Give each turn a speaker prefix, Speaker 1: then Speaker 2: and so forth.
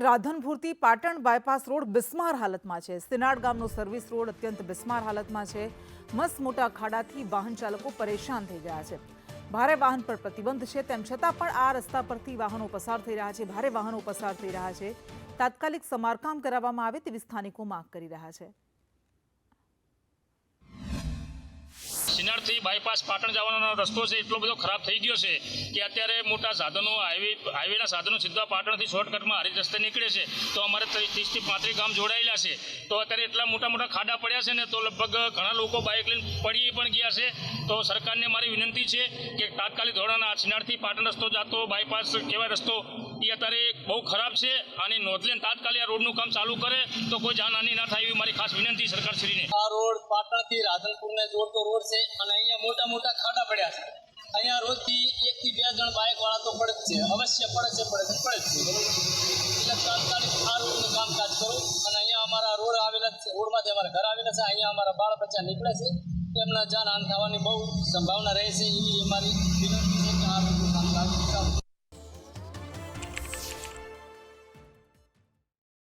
Speaker 1: રાધનપુરથી Patan bypass road બિસ્માર હાલતમાં છે। સિનાડ ગામનો સર્વિસ રોડ અત્યંત બિસ્માર હાલતમાં છે। મસ્ત મોટા ખાડાથી વાહન ચાલકો પરેશાન થઈ ગયા છે। ભારે વાહન પર પ્રતિબંધ છે, તેમ છતાં પણ આ રસ્તા પરથી વાહનો પસાર થઈ રહ્યા છે। ભારે વાહનો પસાર થઈ રહ્યા છે। તાત્કાલિક સમારકામ કરાવવામાં આવે તેવી સ્થાનિકો માંગ કરી રહ્યા છે।
Speaker 2: સિનાડથી બાયપાસ પાટણ જવાનો રસ્તો છે એટલો બધો ખરાબ થઈ ગયો છે કે અત્યારે મોટા સાધનો હાઈવેના સાધનો સીધા પાટણથી શોર્ટકટમાં હારી રસ્તે નીકળે છે તો અમારે 30 થી 35 ગામ જોડાયેલા છે તો અત્યારે એટલા મોટા ખાડા પડ્યા છે ને તો લગભગ ઘણા લોકો બાઇક લઈને પડી પણ ગયા છે। તો સરકારને મારી વિનંતી છે કે તાત્કાલિક ધોરણે આ સિનાડથી પાટણ રસ્તો જતો બાયપાસ કહેવાય રસ્તો એ અત્યારે બહુ ખરાબ છે અને નોંધ લઈને તાત્કાલિક આ રોડનું કામ ચાલુ કરે તો કોઈ જાનહાનિ ના થાય એવી મારી ખાસ વિનંતી સરકારશ્રીને।
Speaker 3: આ રોડ પાટણથી રાધનપુરને જોડતો રોડ છે અને અહીંયા મોટા ખાડા પડ્યા છે। અહીંયા રોજથી 1 થી 2 જણ બાઇક વાળા તો પડે જ છે, અવશ્ય પડે જ છે। એટલે તાત્કાલિક આ રોડનું કામકાજ કરો અને અહીંયા અમારા રોડ આવેલા છે, રોડમાંથી અમારા ઘર આવેલા છે, અહીંયા અમારા બાળ બચ્ચા નીકળે છે, તેમના જાનહાનિ થવાની બહુ સંભાવના રહે છે। એવી અમારી વિનંતી છે કે આ રોડનું કામકાજ ચાલુ